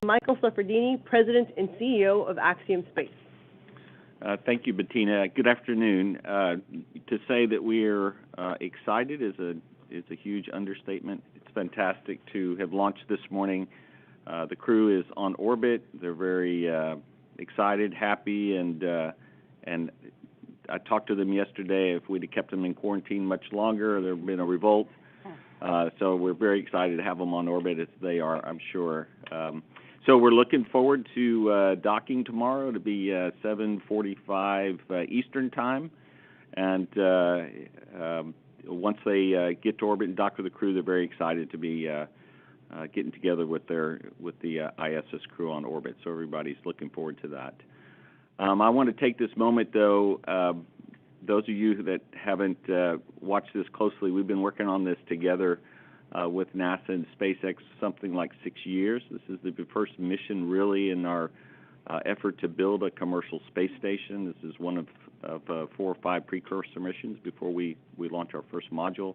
Michael Suffredini, President and CEO of Axiom Space. Thank you, Bettina. Good afternoon. To say that we're excited is a huge understatement. It's fantastic to have launched this morning. The crew is on orbit. They're very excited, happy, and I talked to them yesterday. If we'd have kept them in quarantine much longer, there would have been a revolt. So we're very excited to have them on orbit, as they are, I'm sure. So we're looking forward to docking tomorrow to be 7:45 Eastern Time. And once they get to orbit and dock with the crew, they're very excited to be getting together with the ISS crew on orbit. So everybody's looking forward to that. I want to take this moment, though. Those of you that haven't watched this closely, we've been working on this together with NASA and SpaceX something like 6 years. This is the first mission, really, in our effort to build a commercial space station. This is one of 4 or 5 precursor missions before we launch our first module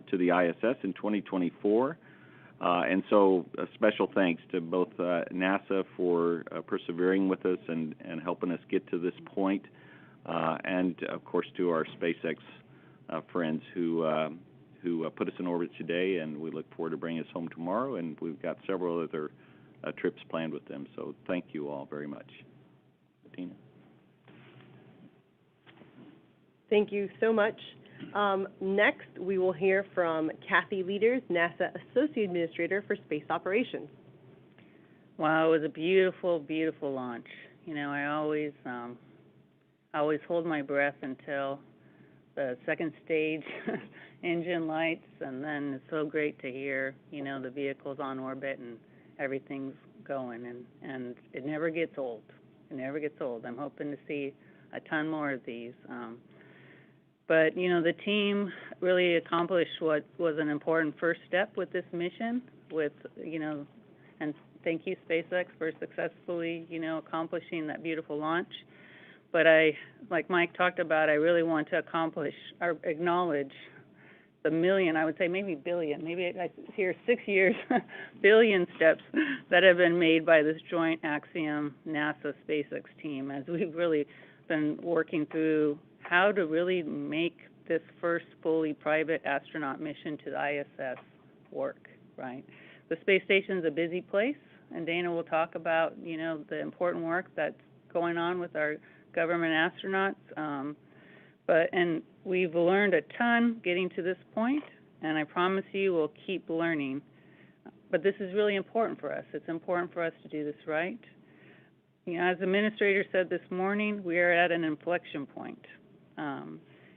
to the ISS in 2024. And so a special thanks to both NASA for persevering with us and helping us get to this point, and, of course, to our SpaceX friends who put us in orbit today, and we look forward to bringing us home tomorrow, and we've got several other trips planned with them. So thank you all very much. Bettina? Thank you so much. Next, we will hear from Kathy Lueders, NASA Associate Administrator for Space Operations. Wow, it was a beautiful, beautiful launch. You know, I always hold my breath until the second stage engine lights, and then it's so great to hear, you know, the vehicle's on orbit and everything's going, and it never gets old. It never gets old. I'm hoping to see a ton more of these. But, you know, the team really accomplished what was an important first step with this mission, and thank you, SpaceX, for successfully, accomplishing that beautiful launch. But like Mike talked about, I really want to acknowledge the million, I would say maybe billion, maybe I hear 6 years, billion steps that have been made by this joint Axiom NASA SpaceX team, as we've really been working through how to really make this first fully private astronaut mission to the ISS work, right? The space station's a busy place, and Dana will talk about, the important work that's going on with our government astronauts. And we've learned a ton getting to this point, and I promise you we'll keep learning. But this is really important for us. It's important for us to do this right. As the administrator said this morning, we are at an inflection point.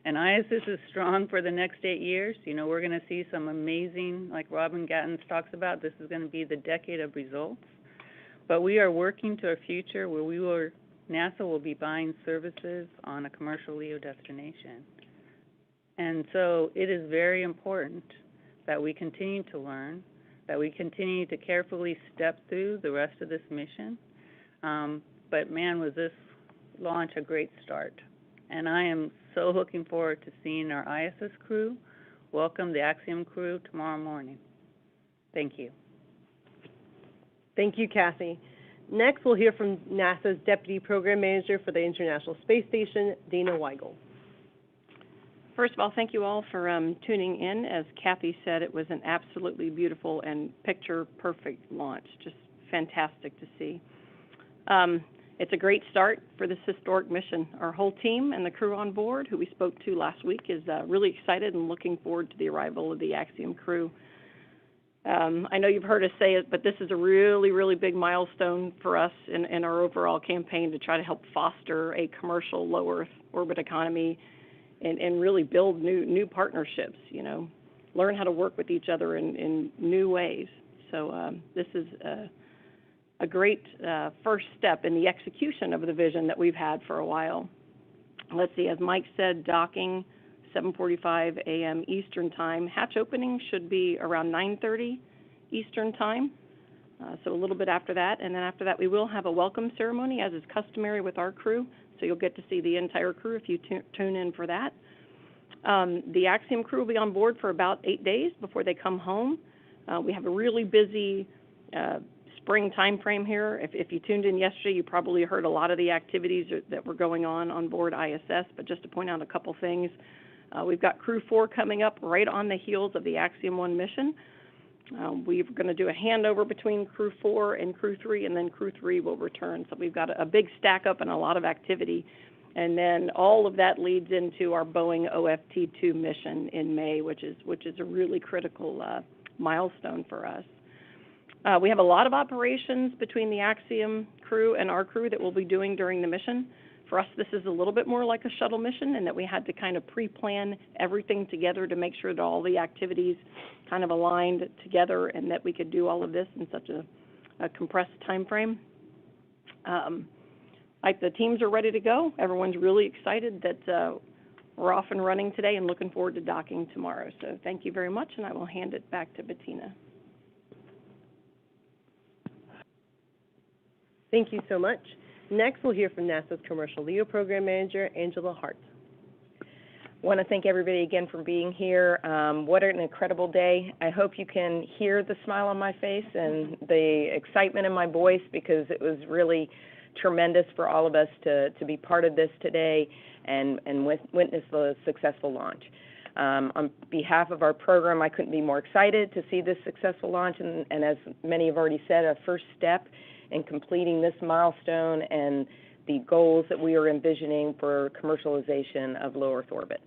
And ISS is strong for the next 8 years. We're going to see some amazing, like Robin Gattens talks about, this is going to be the decade of results. But we are working to a future where NASA will be buying services on a commercial LEO destination. And so it is very important that we continue to learn, that we continue to carefully step through the rest of this mission. But man, was this launch a great start. And I am so looking forward to seeing our ISS crew welcome the Axiom crew tomorrow morning. Thank you. Thank you, Kathy. Next, we'll hear from NASA's Deputy Program Manager for the International Space Station, Dana Weigel. First of all, thank you all for tuning in. As Kathy said, it was an absolutely beautiful and picture-perfect launch. Just fantastic to see. It's a great start for this historic mission. Our whole team and the crew on board, who we spoke to last week, is really excited and looking forward to the arrival of the Axiom crew. I know you've heard us say it, but this is a really, really big milestone for us in our overall campaign to try to help foster a commercial low Earth orbit economy and really build new partnerships, learn how to work with each other in new ways. So this is a great first step in the execution of the vision that we've had for a while. Let's see, as Mike said, docking 7:45 a.m. Eastern Time. Hatch opening should be around 9:30 Eastern Time, so a little bit after that. And then after that, we will have a welcome ceremony, as is customary with our crew, so you'll get to see the entire crew if you tune in for that. The Axiom crew will be on board for about 8 days before they come home. We have a really busy spring time frame here. If you tuned in yesterday, you probably heard a lot of the activities that were going on board ISS, but just to point out a couple things, we've got Crew 4 coming up right on the heels of the Axiom 1 mission. We're going to do a handover between Crew 4 and Crew 3, and then Crew 3 will return. So we've got a big stack up and a lot of activity. And then all of that leads into our Boeing OFT-2 mission in May, which is a really critical milestone for us. We have a lot of operations between the Axiom crew and our crew that we'll be doing during the mission. For us, this is a little bit more like a shuttle mission in that we had to kind of pre-plan everything together to make sure that all the activities kind of aligned together and that we could do all of this in such a compressed time frame. The teams are ready to go. Everyone's really excited that we're off and running today and looking forward to docking tomorrow. So thank you very much, and I will hand it back to Bettina. Thank you so much. Next, we'll hear from NASA's Commercial LEO Program Manager, Angela Hart. I want to thank everybody again for being here. What an incredible day. I hope you can hear the smile on my face and the excitement in my voice, because it was really tremendous for all of us to be part of this today and witness the successful launch. On behalf of our program, I couldn't be more excited to see this successful launch, and as many have already said, a first step in completing this milestone and the goals that we are envisioning for commercialization of low Earth orbit.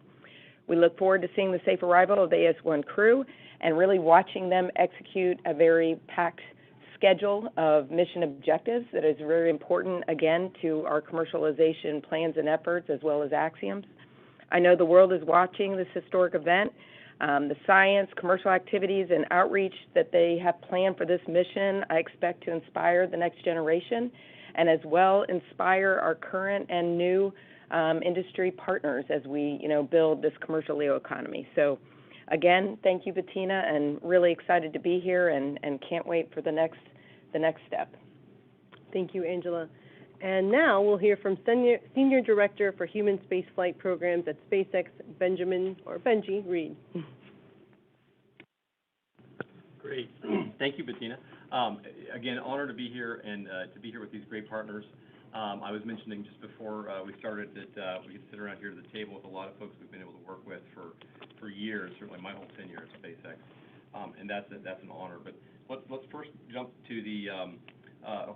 We look forward to seeing the safe arrival of the AS-1 crew and really watching them execute a very packed schedule of mission objectives that is very important, again, to our commercialization plans and efforts, as well as Axiom's. I know the world is watching this historic event. The science, commercial activities, and outreach that they have planned for this mission, I expect to inspire the next generation and as well inspire our current and new industry partners as we, build this commercial LEO economy. So, again, thank you, Bettina, and really excited to be here and can't wait for the next step. Thank you, Angela. And now we'll hear from Senior Director for Human Spaceflight Programs at SpaceX, Benji Reed. Great. Thank you, Bettina. Again, honored to be here and to be here with these great partners. I was mentioning just before we started that we could sit around here at the table with a lot of folks we've been able to work with for years, certainly my whole tenure at SpaceX, and that's an honor. But let's first jump to the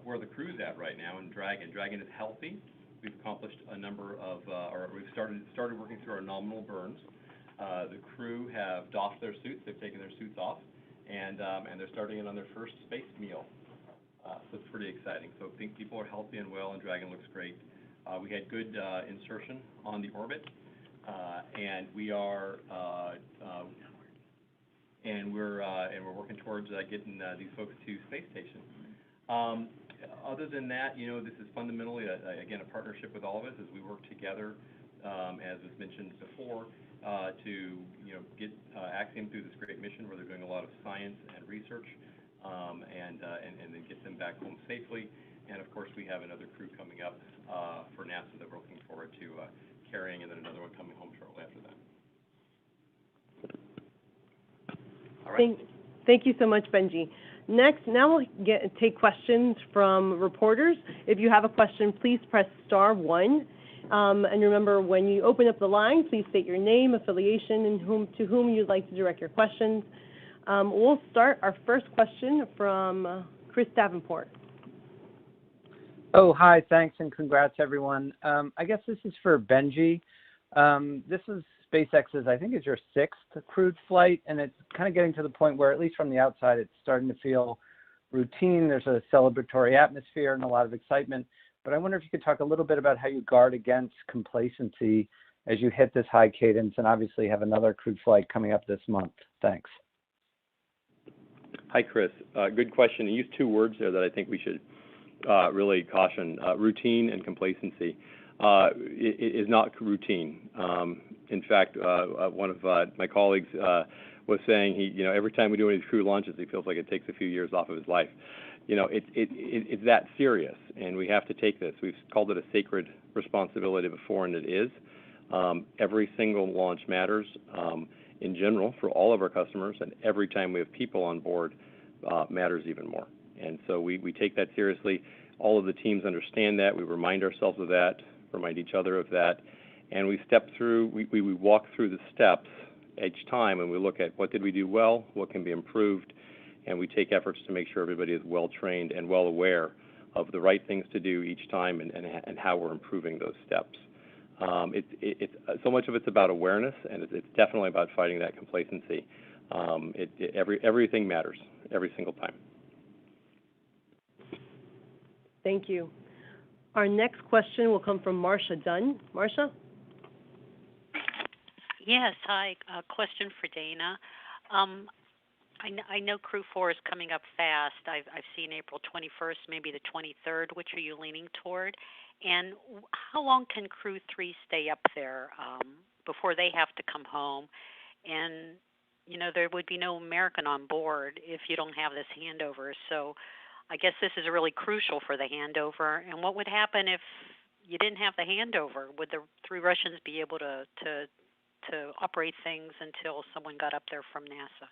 where the crew's at right now in Dragon. Dragon is healthy. We've accomplished a number of, or we've started working through our nominal burns. The crew have doffed their suits. They've taken their suits off, and they're starting in on their first space meal. So it's pretty exciting. So I think people are healthy and well, and Dragon looks great. We had good insertion on the orbit, and we're working towards getting these folks to space station. Other than that, this is fundamentally again a partnership with all of us as we work together, as was mentioned before, to get Axiom through this great mission where they're doing a lot of science and research, and then get them back home safely. And of course, we have another crew coming up for NASA that we're looking forward to carrying, and then another one coming home shortly after that. All right. Thank you so much, Benji. Now we'll take questions from reporters. If you have a question, please press *1. And remember, when you open up the line, please state your name, affiliation, and to whom you'd like to direct your questions. We'll start our first question from Chris Davenport. Oh, hi, thanks, and congrats, everyone. I guess this is for Benji. This is SpaceX's, I think, is your 6th crewed flight, and it's kind of getting to the point where, at least from the outside, it's starting to feel routine. There's a celebratory atmosphere and a lot of excitement. But I wonder if you could talk a little bit about how you guard against complacency as you hit this high cadence and obviously have another crewed flight coming up this month. Thanks. Hi, Chris. Good question. You used 2 words there that I think we should really caution, routine and complacency. It is not routine. In fact, one of my colleagues was saying every time we do one of these crew launches, he feels like it takes a few years off of his life. It's that serious, and we have to take this. We've called it a sacred responsibility before, and it is. Every single launch matters in general for all of our customers, and every time we have people on board matters even more. And so we take that seriously. All of the teams understand that. We remind ourselves of that, remind each other of that, and we walk through the steps each time, and we look at what did we do well, what can be improved, and we take efforts to make sure everybody is well trained and well aware of the right things to do each time and how we're improving those steps. So much of it's about awareness, and it's definitely about fighting that complacency. Everything matters every single time. Thank you. Our next question will come from Marcia Dunn. Marcia? Yes, hi. A question for Dana. I know Crew 4 is coming up fast. I've seen April 21st, maybe the 23rd. Which are you leaning toward? And how long can Crew 3 stay up there before they have to come home? And, you know, there would be no American on board if you don't have this handover. So I guess this is really crucial for the handover. And what would happen if you didn't have the handover? Would the 3 Russians be able to operate things until someone got up there from NASA?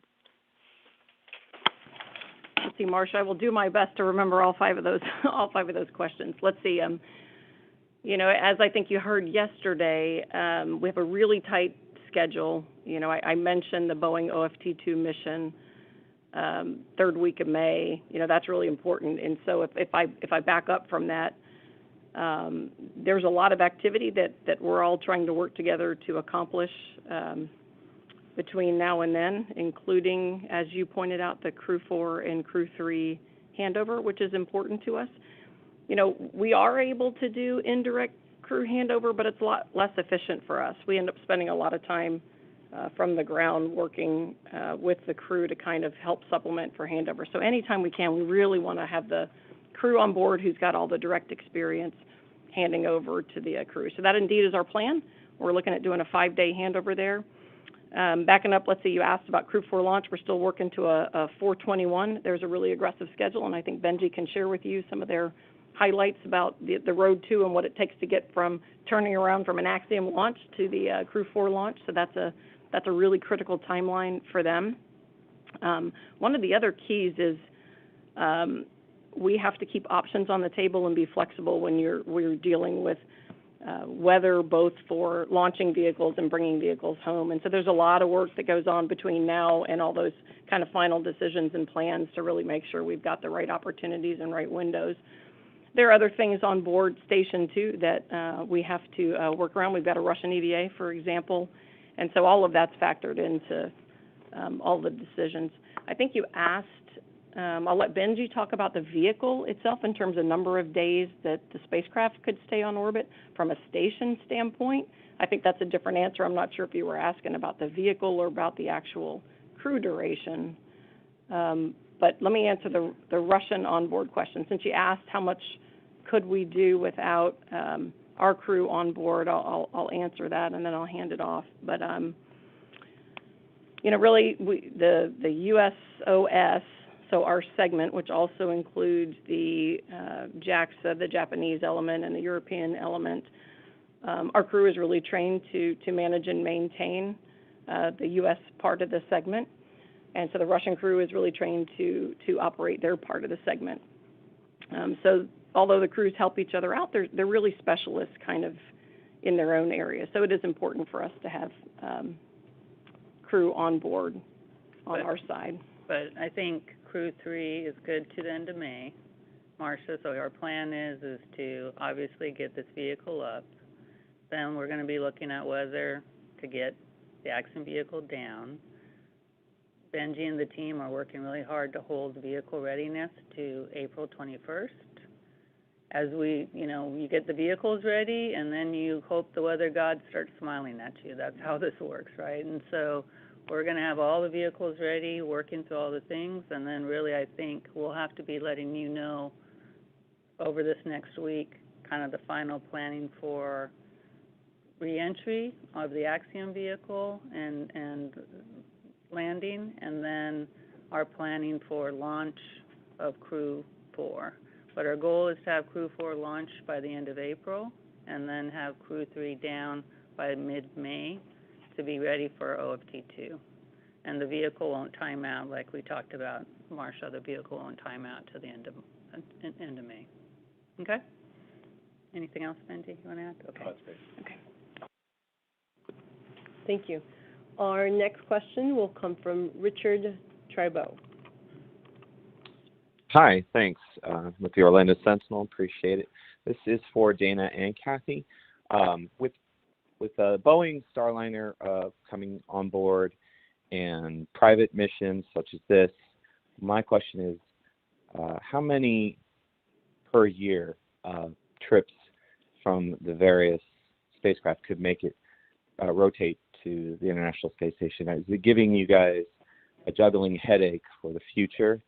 Let's see, Marcia, I will do my best to remember all 5 of those questions. Let's see. You know, as I think you heard yesterday, we have a really tight schedule. You know, I mentioned the Boeing OFT-2 mission, 3rd week of May. You know, that's really important. And so if I back up from that, there's a lot of activity that we're all trying to work together to accomplish between now and then, including, as you pointed out, the Crew 4 and Crew 3 handover, which is important to us. You know, we are able to do indirect crew handover, but it's a lot less efficient for us. We end up spending a lot of time from the ground working with the crew to kind of help supplement for handover. So anytime we can, we really want to have the crew on board who's got all the direct experience handing over to the crew. So that indeed is our plan. We're looking at doing a 5-day handover there. Backing up, let's see, you asked about Crew 4 launch. We're still working to a 4/21. There's a really aggressive schedule, and I think Benji can share with you some of their highlights about the road to and what it takes to get from turning around from an Axiom launch to the Crew 4 launch. So that's a really critical timeline for them. One of the other keys is we have to keep options on the table and be flexible when we're dealing with weather, both for launching vehicles and bringing vehicles home. And so there's a lot of work that goes on between now and all those kind of final decisions and plans to really make sure we've got the right opportunities and right windows. There are other things on board Station 2 that we have to work around. We've got a Russian EVA, for example, and so all of that's factored into all the decisions. I think you asked, I'll let Benji talk about the vehicle itself in terms of number of days that the spacecraft could stay on orbit from a station standpoint. I think that's a different answer. I'm not sure if you were asking about the vehicle or about the actual crew duration. But let me answer the Russian onboard question. Since you asked how much could we do without our crew on board, I'll answer that and then I'll hand it off. But you know, really, the USOS, so our segment, which also includes the JAXA, the Japanese element, and the European element, our crew is really trained to manage and maintain the U.S. part of the segment. And so the Russian crew is really trained to operate their part of the segment. So although the crews help each other out, they're really specialists kind of in their own area. So it is important for us to have crew on board on our side. But I think Crew 3 is good to the end of May, Marcia. So our plan is to obviously get this vehicle up. Then we're going to be looking at whether to get the Axiom vehicle down. Benji and the team are working really hard to hold vehicle readiness to April 21st. As you get the vehicles ready, and then you hope the weather god starts smiling at you. That's how this works, right? And so we're going to have all the vehicles ready, working through all the things, and then really I think we'll have to be letting you know over this next week kind of the final planning for re-entry of the Axiom vehicle and landing, and then our planning for launch of Crew 4. But our goal is to have Crew 4 launch by the end of April, and then have Crew 3 down by mid-May to be ready for OFT-2. and the vehicle won't time out like we talked about, Marsha. The vehicle won't time out till the end of May. Okay. Anything else, Benji, you want to add? Okay. That's great. Okay. Thank you. Our next question will come from Richard Tribeau. Hi, thanks. With the Orlando Sentinel, appreciate it. This is for Dana and Kathy. With Boeing Starliner coming on board and private missions such as this, my question is, how many per year trips from the various spacecraft could make it rotate to the International Space Station? Is it giving you guys a juggling headache for the future?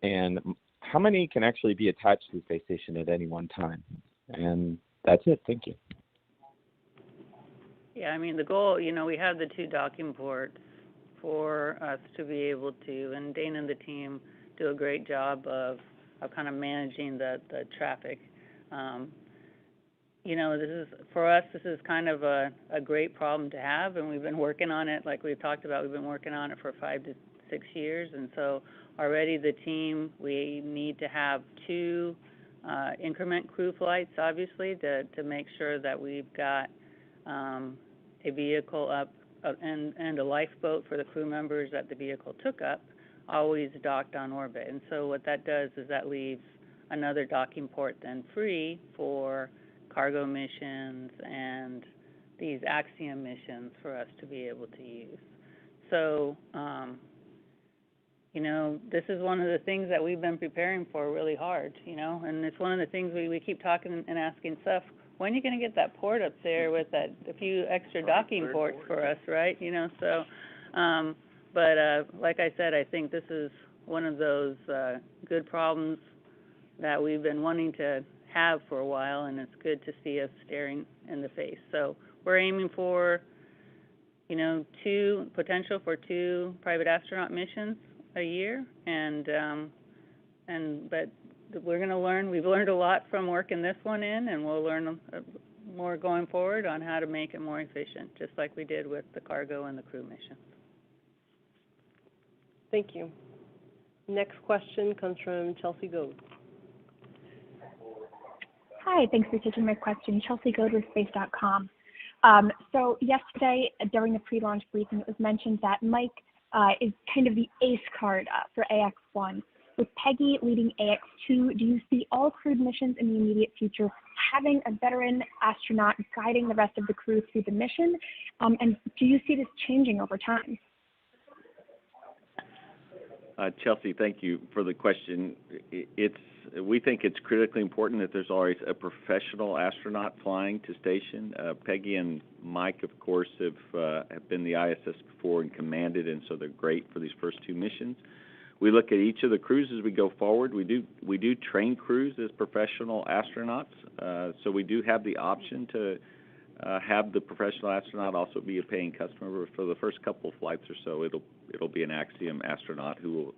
And how many can actually be attached to the space station at any one time? And that's it. Thank you. Yeah, I mean, the goal, we have the 2 docking ports for us to be able to, and Dana and the team do a great job of kind of managing the traffic. This is, for us, this is kind of a great problem to have, and we've been working on it, like we've talked about, we've been working on it for 5 to 6 years, and so already the team, we need to have 2 increment crew flights, obviously, to make sure that we've got a vehicle up and a lifeboat for the crew members that the vehicle took up, always docked on orbit. And so what that does is that leaves another docking port then free for cargo missions and these Axiom missions for us to be able to use. So, this is one of the things that we've been preparing for really hard, and it's one of the things we keep talking and asking Seth, when are you going to get that port up there with a few extra docking ports for us, right? But like I said, I think this is one of those good problems that we've been wanting to have for a while, and it's good to see us staring in the face. So we're aiming for, 2 potential for 2 private astronaut missions a year, but we're going to learn. We've learned a lot from working this one in, and we'll learn more going forward on how to make it more efficient, just like we did with the cargo and the crew missions. Thank you. Next question comes from Chelsea Goad. Hi, thanks for taking my question. Chelsea Goad with Space.com. So yesterday, during the pre-launch briefing, it was mentioned that Mike is kind of the ace card for Ax-1. With Peggy leading Ax-2, do you see all crewed missions in the immediate future having a veteran astronaut guiding the rest of the crew through the mission? And do you see this changing over time? Chelsea, thank you for the question. We think it's critically important that there's always a professional astronaut flying to station. Peggy and Mike, of course, have been the ISS before and commanded, and so they're great for these first 2 missions. We look at each of the crews as we go forward. We do train crews as professional astronauts, so we do have the option to have the professional astronaut also be a paying customer. For the first couple of flights or so, it'll be an Axiom astronaut who will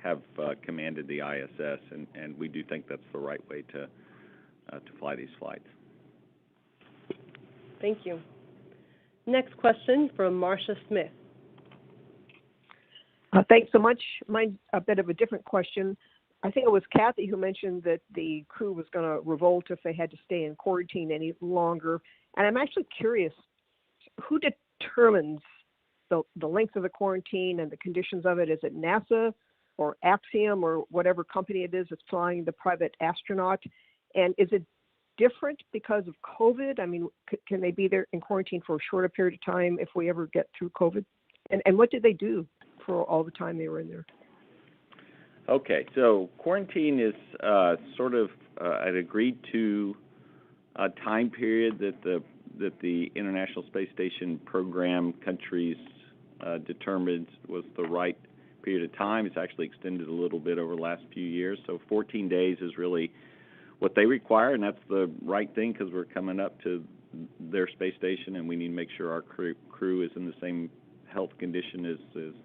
have commanded the ISS, and we do think that's the right way to fly these flights. Thank you. Next question from Marcia Smith. Thanks so much. Mine's a bit of a different question. I think it was Kathy who mentioned that the crew was going to revolt if they had to stay in quarantine any longer. And I'm actually curious, who determines the length of the quarantine and the conditions of it? Is it NASA or Axiom or whatever company it is that's flying the private astronaut? And is it different because of COVID? I mean, can they be there in quarantine for a shorter period of time if we ever get through COVID? And what did they do for all the time they were in there? Okay, so quarantine is sort of an agreed to time period that the International Space Station program countries determined was the right period of time. It's actually extended a little bit over the last few years. So 14 days is really what they require, and that's the right thing because we're coming up to their space station, and we need to make sure our crew is in the same health condition as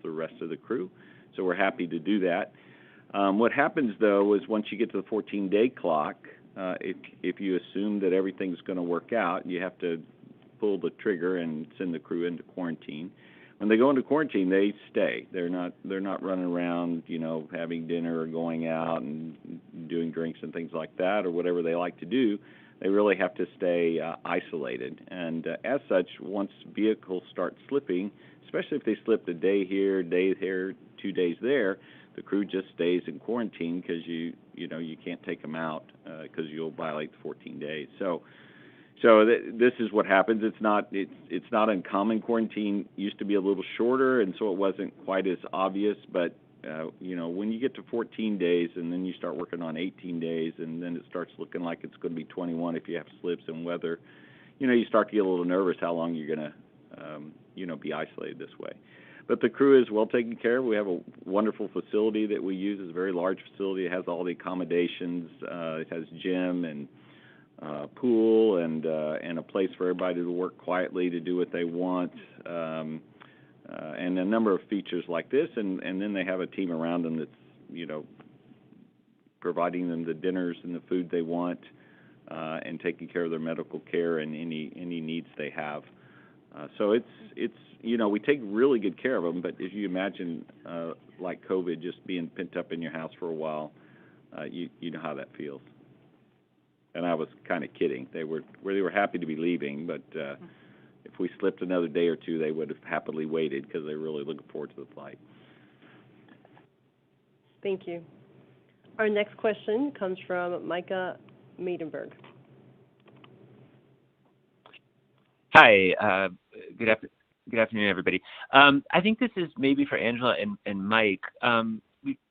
the rest of the crew. So we're happy to do that. What happens, though, is once you get to the 14-day clock, if you assume that everything's going to work out, you have to pull the trigger and send the crew into quarantine. when they go into quarantine, they stay. They're not running around, having dinner or going out and doing drinks and things like that or whatever they like to do. They really have to stay isolated. And as such, once vehicles start slipping, especially if they slip a day here, 2 days there, the crew just stays in quarantine because you can't take them out because you'll violate the 14 days. So this is what happens. It's not uncommon. Quarantine used to be a little shorter, and so it wasn't quite as obvious. But when you get to 14 days, and then you start working on 18 days, and then it starts looking like it's going to be 21 if you have slips and weather, you start to get a little nervous how long you're going to be isolated this way. But the crew is well taken care of. We have a wonderful facility that we use. It's a very large facility. It has all the accommodations. It has gym and pool and a place for everybody to work quietly to do what they want, and a number of features like this. And then they have a team around them that's providing them the dinners and the food they want, and taking care of their medical care and any needs they have. So it's we take really good care of them. But if you imagine like COVID just being pent up in your house for a while, you know how that feels. And I was kind of kidding. They were happy to be leaving, but if we slipped another day or two, they would have happily waited because they're really looking forward to the flight. Thank you. Our next question comes from Micah Maidenberg. Hi. Good afternoon, everybody. I think this is maybe for Angela and Mike.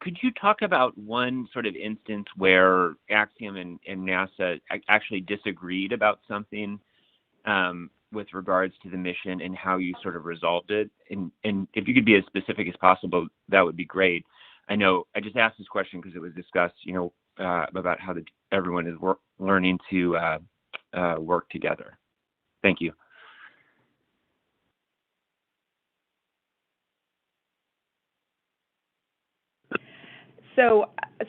Could you talk about one sort of instance where Axiom and NASA actually disagreed about something with regards to the mission and how you sort of resolved it? And if you could be as specific as possible, that would be great. I know I just asked this question because it was discussed, about how everyone is learning to work together. Thank you.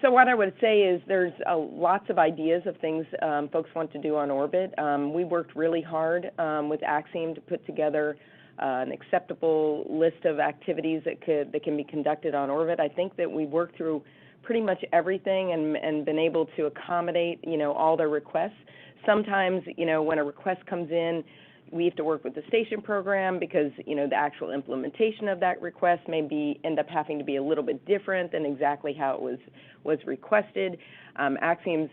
So what I would say is there's lots of ideas of things folks want to do on orbit. We worked really hard with Axiom to put together an acceptable list of activities that can be conducted on orbit. I think that we worked through pretty much everything and been able to accommodate all their requests. Sometimes when a request comes in, we have to work with the station program because, the actual implementation of that request may end up having to be a little bit different than exactly how it was requested. Axiom's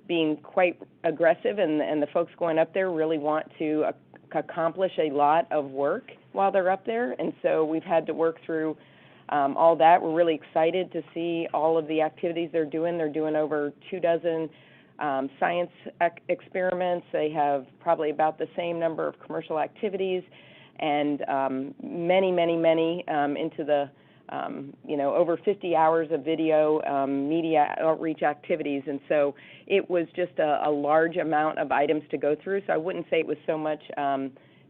being quite aggressive, and the folks going up there really want to accomplish a lot of work while they're up there, and so we've had to work through all that. We're really excited to see all of the activities they're doing. They're doing over 24 science experiments. They have probably about the same number of commercial activities, and many into the over 50 hours of video media outreach activities. And so it was just a large amount of items to go through. So I wouldn't say it was so much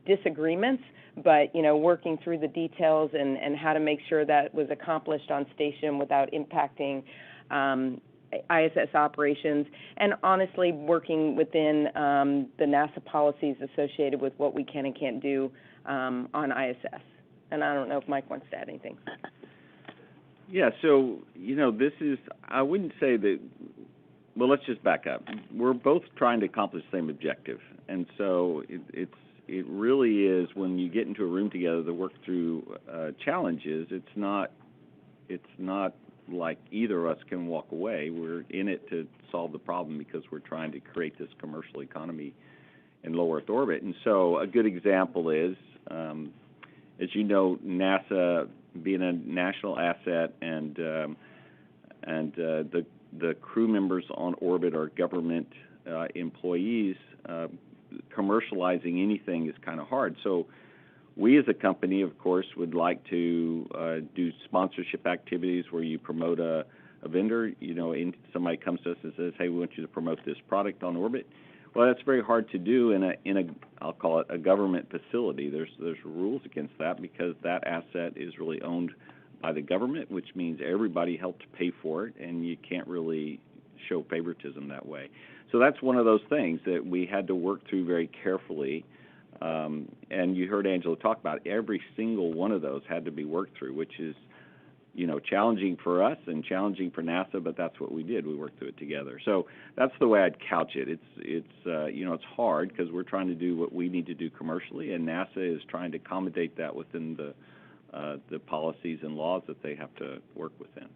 disagreements, but working through the details and how to make sure that was accomplished on station without impacting ISS operations, and honestly working within the NASA policies associated with what we can and can't do on ISS. And I don't know if Mike wants to add anything. Yeah, so, this is, I wouldn't say that, well, let's just back up. We're both trying to accomplish the same objective. And so it really is, when you get into a room together to work through challenges, it's not like either of us can walk away. We're in it to solve the problem because we're trying to create this commercial economy in low Earth orbit. And so a good example is, as you know, NASA being a national asset, and the crew members on orbit are government employees, commercializing anything is kind of hard. So we as a company, of course, would like to do sponsorship activities where you promote a vendor. Somebody comes to us and says, "Hey, we want you to promote this product on orbit." Well, that's very hard to do in a I'll call it a government facility. There's rules against that because that asset is really owned by the government, which means everybody helped pay for it, and you can't really show favoritism that way. So that's one of those things that we had to work through very carefully And you heard Angela talk about every single one of those had to be worked through, which is, challenging for us and challenging for NASA, but that's what we did. We worked through it together. So that's the way I'd couch it. It's hard because we're trying to do what we need to do commercially, and NASA is trying to accommodate that within the policies and laws that they have to work within.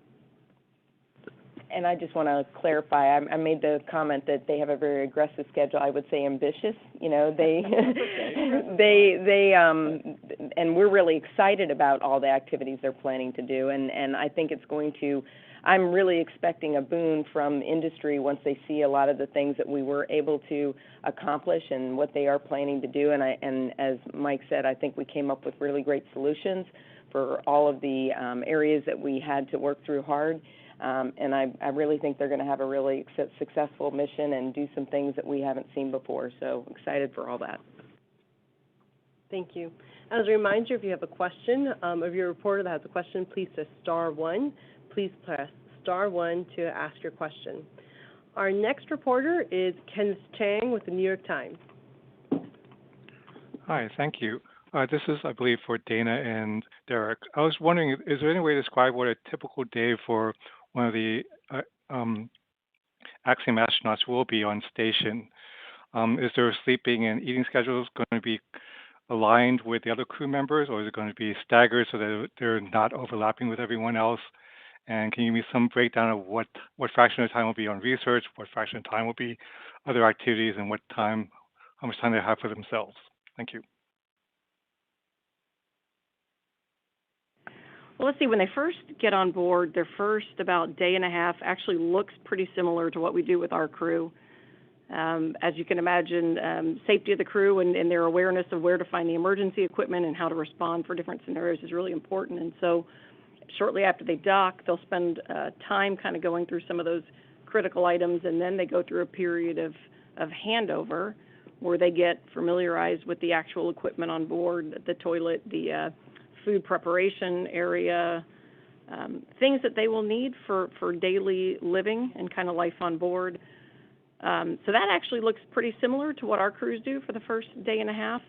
And I just want to clarify, I made the comment that they have a very aggressive schedule. I would say ambitious. And we're really excited about all the activities they're planning to do. And I think it's going to, I'm really expecting a boon from industry once they see a lot of the things that we were able to accomplish and what they are planning to do. And as Mike said, I think we came up with really great solutions for all of the areas that we had to work through hard. And I really think they're going to have a really successful mission and do some things that we haven't seen before. So excited for all that. Thank you. As a reminder, if you have a question, if you're a reporter that has a question, please press *1. Please press *1 to ask your question. Our next reporter is Kenneth Chang with the New York Times. Hi, thank you. This is, I believe, for Dana and Derek. I was wondering, is there any way to describe what a typical day for one of the Axiom astronauts will be on station? Is their sleeping and eating schedules going to be aligned with the other crew members, or is it going to be staggered so that they're not overlapping with everyone else? And can you give me some breakdown of what fraction of the time will be on research, what fraction of time will be other activities, and how much time they have for themselves? Thank you. Well, let's see, when they first get on board, their first about day and a half actually looks pretty similar to what we do with our crew. As you can imagine, safety of the crew and their awareness of where to find the emergency equipment and how to respond for different scenarios is really important. And so shortly after they dock, they'll spend time kind of going through some of those critical items, and then they go through a period of handover where they get familiarized with the actual equipment on board, the toilet, the food preparation area, things that they will need for daily living and kind of life on board. So that actually looks pretty similar to what our crews do for the first day and a half.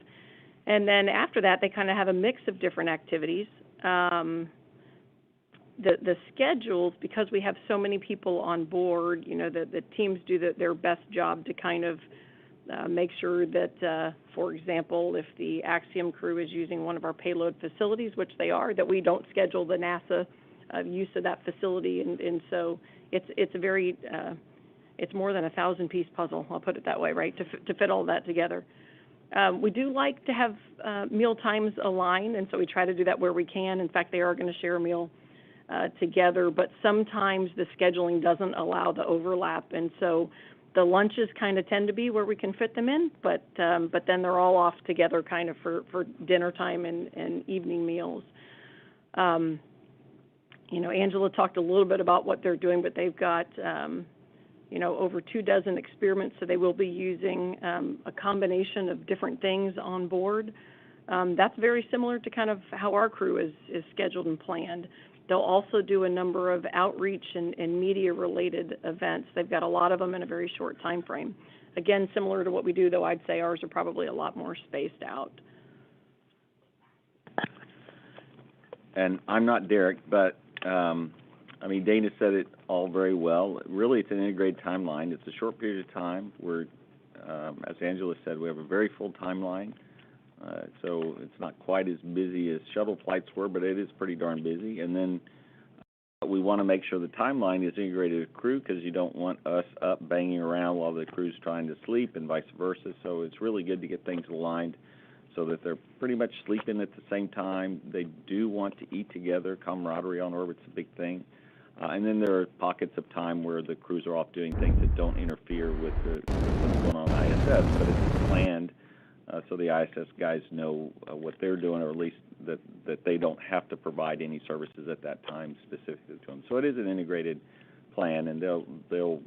And then after that, they kind of have a mix of different activities. The schedules, because we have so many people on board, the teams do their best job to kind of make sure that, for example, if the Axiom crew is using one of our payload facilities, which they are, that we don't schedule the NASA use of that facility. And so it's a very, it's more than a 1,000-piece puzzle, I'll put it that way, right, to fit all that together. We do like to have meal times align, and so we try to do that where we can. In fact, they are going to share a meal together, but sometimes the scheduling doesn't allow the overlap, and so the lunches kind of tend to be where we can fit them in, but then they're all off together kind of for dinner time and evening meals. Angela talked a little bit about what they're doing, but they've got, over 24 experiments, so they will be using a combination of different things on board. That's very similar to kind of how our crew is scheduled and planned. They'll also do a number of outreach and media-related events. They've got a lot of them in a very short time frame. Again, similar to what we do, though I'd say ours are probably a lot more spaced out. And I'm not Derek, but, Dana said it all very well. Really, it's an integrated timeline. It's a short period of time. As Angela said, we have a very full timeline. So it's not quite as busy as shuttle flights were, but it is pretty darn busy. And then we want to make sure the timeline is integrated with crew, because you don't want us up banging around while the crew's trying to sleep and vice versa. So it's really good to get things aligned so that they're pretty much sleeping at the same time. They do want to eat together. Camaraderie on orbit's a big thing. And then there are pockets of time where the crews are off doing things that don't interfere with what's going on ISS, but it's planned. So the ISS guys know what they're doing, or at least that they don't have to provide any services at that time specifically to them. So it is an integrated plan, and they'll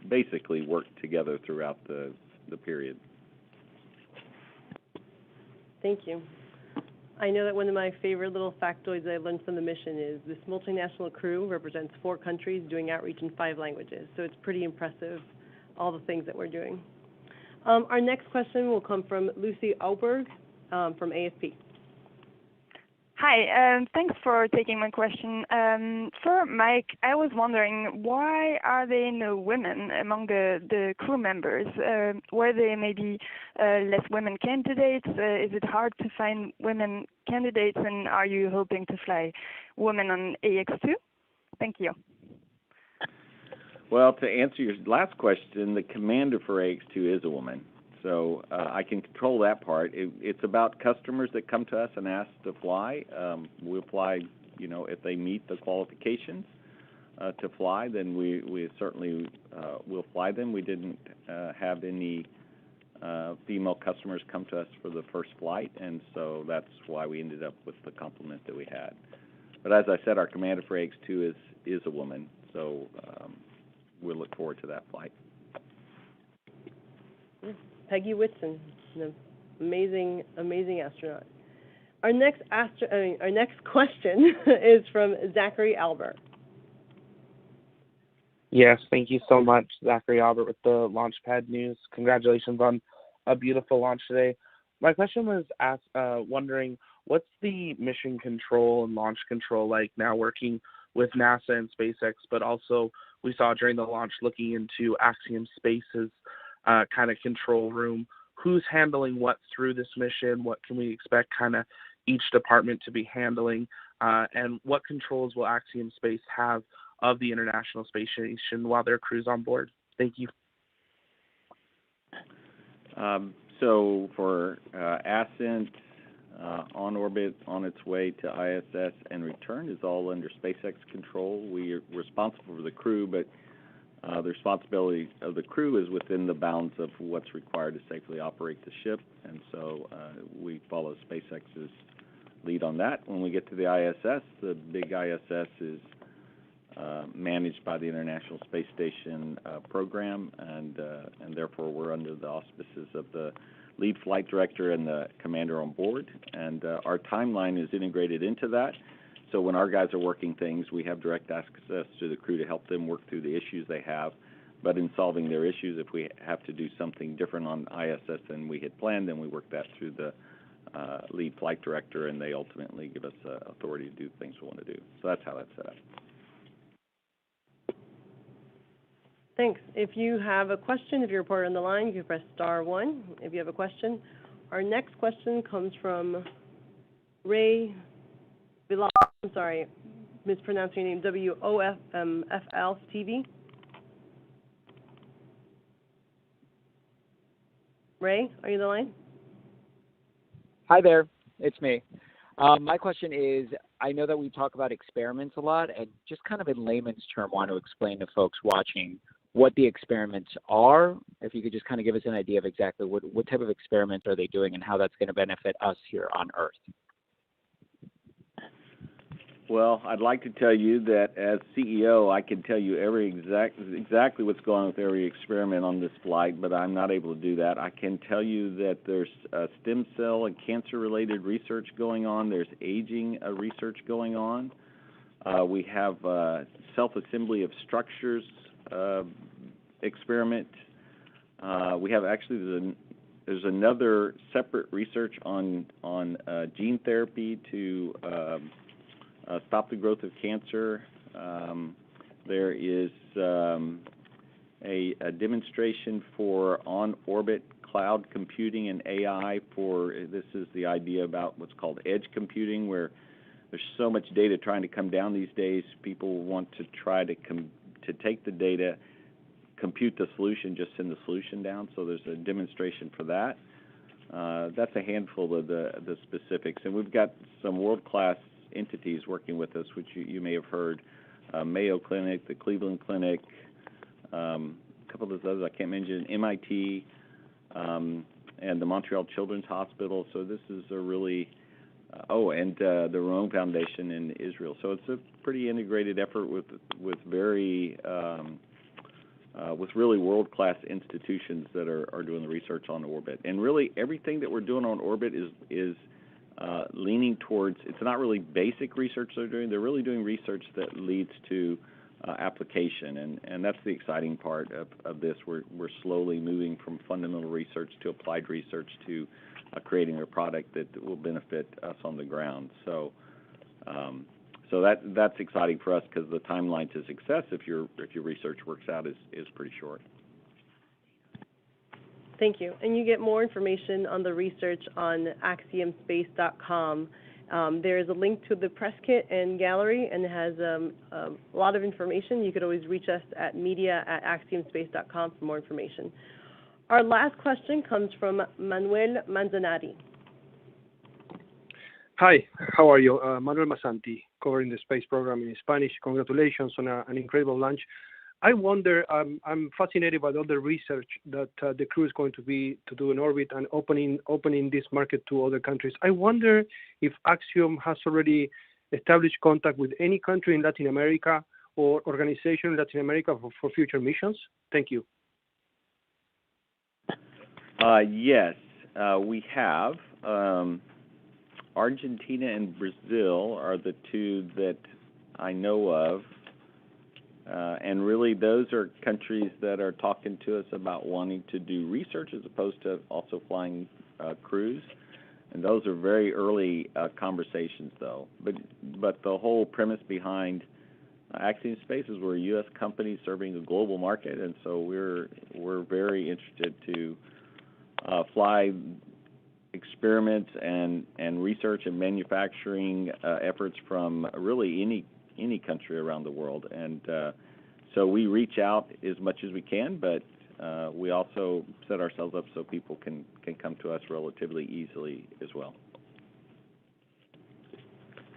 basically work together throughout the period. Thank you. I know that one of my favorite little factoids I learned from the mission is this multinational crew represents 4 countries doing outreach in 5 languages. So it's pretty impressive, all the things that we're doing. Our next question will come from Lucy Alberg from AFP. Hi, thanks for taking my question. For Mike, I was wondering, why are there no women among the crew members? Were there maybe less women candidates? Is it hard to find women candidates, and are you hoping to fly women on AX-2? Thank you. Well, to answer your last question, the commander for AX-2 is a woman. So I can control that part. It's about customers that come to us and ask to fly. We'll fly, if they meet the qualifications to fly, then we certainly will fly them. We didn't have any female customers come to us for the first flight, and so that's why we ended up with the complement that we had. But as I said, our commander for AX-2 is a woman, so we'll look forward to that flight. Peggy Whitson, an amazing astronaut. Our next question is from Zachary Albert. Yes, thank you so much, Zachary Albert with the Launchpad News. Congratulations on a beautiful launch today. My question was wondering, what's the mission control and launch control like now working with NASA and SpaceX, but also we saw during the launch looking into Axiom Space's kind of control room. Who's handling what through this mission? What can we expect kind of each department to be handling? And what controls will Axiom Space have of the International Space Station while their crew's on board? Thank you. So for Ascent, on orbit, on its way to ISS, and return is all under SpaceX control. We are responsible for the crew, but the responsibility of the crew is within the bounds of what's required to safely operate the ship, and so we follow SpaceX's lead on that. When we get to the ISS, the big ISS is managed by the International Space Station program, and therefore we're under the auspices of the lead flight director and the commander on board, and our timeline is integrated into that. So when our guys are working things, we have direct access to the crew to help them work through the issues they have. But in solving their issues, if we have to do something different on ISS than we had planned, then we work that through the lead flight director, and they ultimately give us authority to do things we want to do. So that's how that's set up. Thanks. If you have a question, if you're a reporter on the line, you can press *1 if you have a question. Our next question comes from Ray Villar. I'm sorry, mispronouncing your name, WOFL TV. Ray, are you on the line? Hi there, it's me. My question is, I know that we talk about experiments a lot, and just kind of in layman's term, want to explain to folks watching what the experiments are. If you could just kind of give us an idea of exactly what type of experiments are they doing and how that's going to benefit us here on Earth. Well, I'd like to tell you that as CEO, I can tell you exactly what's going on with every experiment on this flight, but I'm not able to do that. I can tell you that there's stem cell and cancer-related research going on. There's aging research going on. We have self-assembly of structures experiment. We have actually there's another separate research on gene therapy to stop the growth of cancer. There is a demonstration for on-orbit cloud computing and AI this is the idea about what's called edge computing, where there's so much data trying to come down these days. People want to try to take the data, compute the solution, just send the solution down. So there's a demonstration for that. That's a handful of the specifics. And we've got some world-class entities working with us, which you may have heard, Mayo Clinic, the Cleveland Clinic, a couple of those others I can't mention, MIT, and the Montreal Children's Hospital. So this is a really, and the Ramon Foundation in Israel. So it's a pretty integrated effort with really world-class institutions that are doing the research on orbit. And really everything that we're doing on orbit is leaning towards, it's not really basic research they're doing really doing research that leads to application, and that's the exciting part of this. We're slowly moving from fundamental research to applied research to creating a product that will benefit us on the ground. So that's exciting for us because the timeline to success, if your research works out, is pretty short. Thank you. And you get more information on the research on axiomspace.com. There is a link to the press kit and gallery, and it has a lot of information. You could always reach us at media@axiomspace.com for more information. Our last question comes from Manuel Manzanati. Hi, how are you? Manuel Masanti, covering the space program in Spanish. Congratulations on an incredible launch. I wonder, I'm fascinated by all the research that the crew is going to do in orbit and opening this market to other countries. I wonder if Axiom has already established contact with any country in Latin America or organization in Latin America for future missions. Thank you. Yes, we have. Argentina and Brazil are the two that I know of. And really, those are countries that are talking to us about wanting to do research as opposed to also flying crews. And those are very early conversations, though. But the whole premise behind Axiom Space is we're a U.S. company serving a global market, and so we're very interested to fly experiments and research and manufacturing efforts from really any country around the world. And so we reach out as much as we can, but we also set ourselves up so people can come to us relatively easily as well.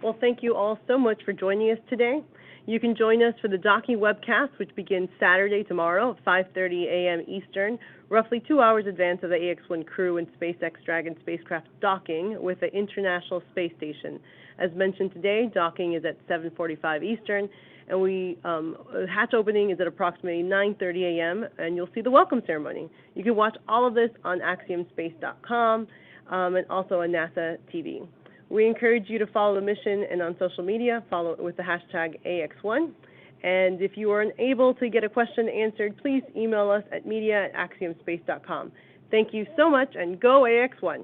Well, thank you all so much for joining us today. You can join us for the docking webcast, which begins Saturday tomorrow at 5:30 a.m. Eastern, roughly 2 hours advance of the Ax-1 crew and SpaceX Dragon spacecraft docking with the International Space Station. As mentioned today, docking is at 7:45 Eastern, and hatch opening is at approximately 9:30 a.m., and you'll see the welcome ceremony. You can watch all of this on axiomspace.com and also on NASA TV. We encourage you to follow the mission and on social media, follow it with the hashtag Ax-1. And if you are unable to get a question answered, please email us at media@axiomspace.com. Thank you so much, and go Ax-1.